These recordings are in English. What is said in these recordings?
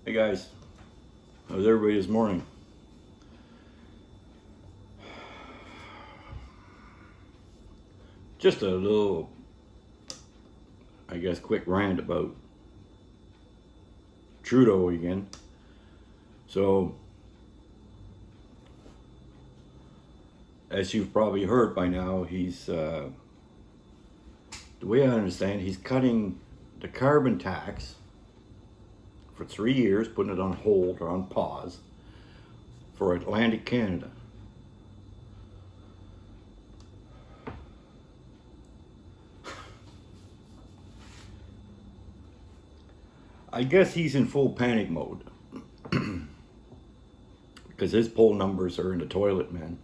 Hey guys, how's everybody this morning? Just a little, I guess, quick rant about Trudeau again. So, as you've probably heard by now, the way I understand, he's cutting the carbon tax for 3 years, putting it on hold or on pause for Atlantic Canada. I guess he's in full panic mode because his poll numbers are in the toilet, man.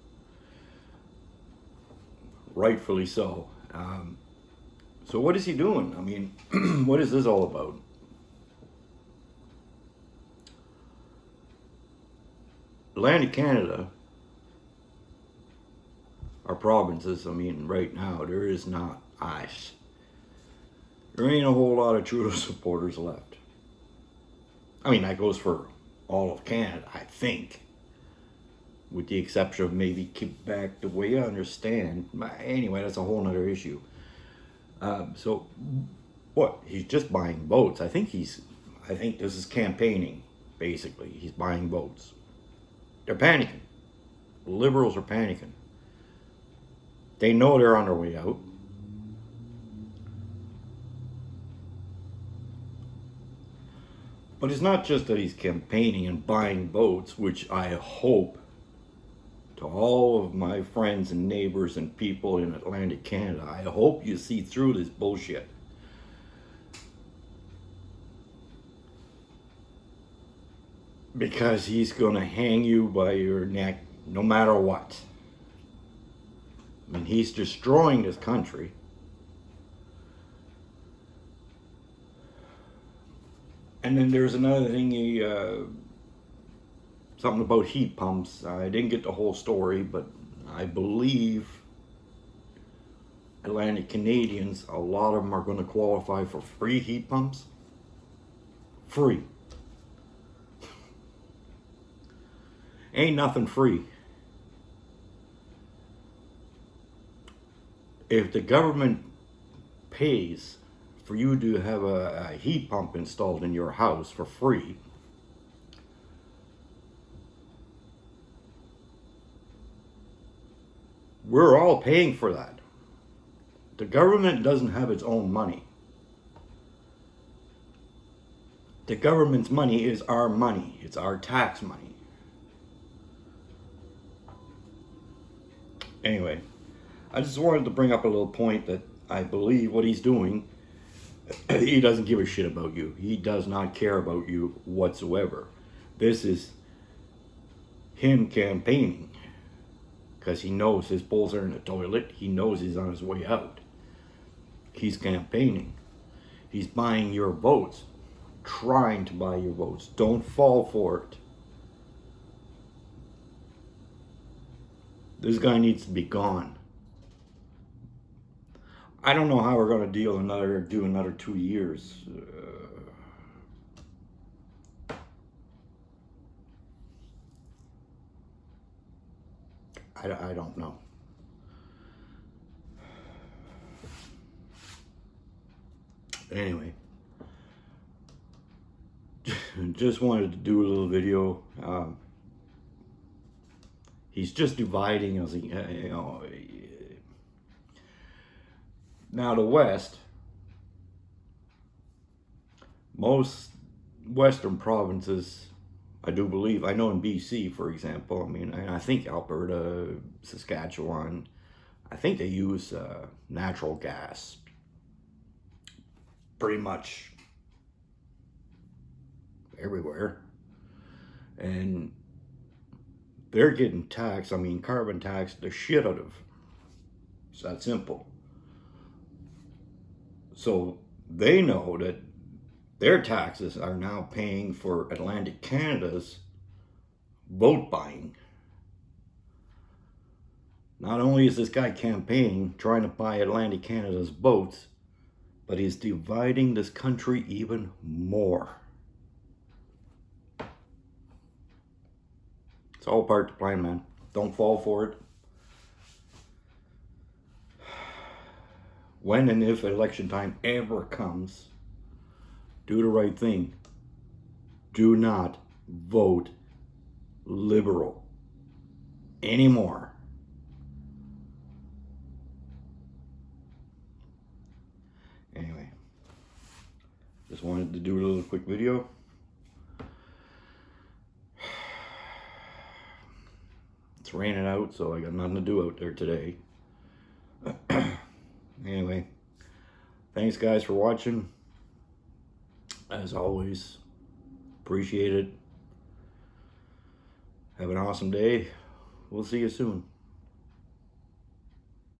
Rightfully so. So what is he doing? I mean, what is this all about? Atlantic Canada, our provinces, I mean, right now, there is not ice. There ain't a whole lot of Trudeau supporters left. I mean, that goes for all of Canada, I think. With the exception of maybe Quebec, the way I understand. Anyway, that's a whole nother issue. So, what? He's just buying votes. I think this is campaigning, basically. He's buying votes. They're panicking. The Liberals are panicking. They know they're on their way out. But it's not just that he's campaigning and buying votes, which I hope to all of my friends and neighbors and people in Atlantic Canada, I hope you see through this bullshit. Because he's going to hang you by your neck no matter what. I mean, he's destroying this country. And then there's another thing, something about heat pumps. I didn't get the whole story, but I believe Atlantic Canadians, a lot of them are going to qualify for free heat pumps. Free. Ain't nothing free. If the government pays for you to have a heat pump installed in your house for free, we're all paying for that. The government doesn't have its own money. The government's money is our money. It's our tax money. Anyway, I just wanted to bring up a little point that I believe what he's doing, he doesn't give a shit about you. He does not care about you whatsoever. This is him campaigning because he knows his polls are in the toilet. He knows he's on his way out. He's campaigning. He's buying your votes, trying to buy your votes. Don't fall for it. This guy needs to be gone. I don't know how we're going to do another 2 years. I don't know. Anyway, just wanted to do a little video. He's just dividing, Now the West, most Western provinces, I do believe, I know in BC, for example, I mean, I think Alberta, Saskatchewan, I think they use natural gas pretty much everywhere. And they're getting taxed, I mean, carbon taxed the shit out of. It's that simple. So they know that their taxes are now paying for Atlantic Canada's vote buying. Not only is this guy campaigning, trying to buy Atlantic Canada's votes, but he's dividing this country even more. It's all part of the plan, man. Don't fall for it. When and if election time ever comes, do the right thing. Do not vote liberal anymore. Anyway, just wanted to do a little quick video. It's raining out, so I got nothing to do out there today. Anyway, thanks guys for watching. As always, appreciate it. Have an awesome day. We'll see you soon.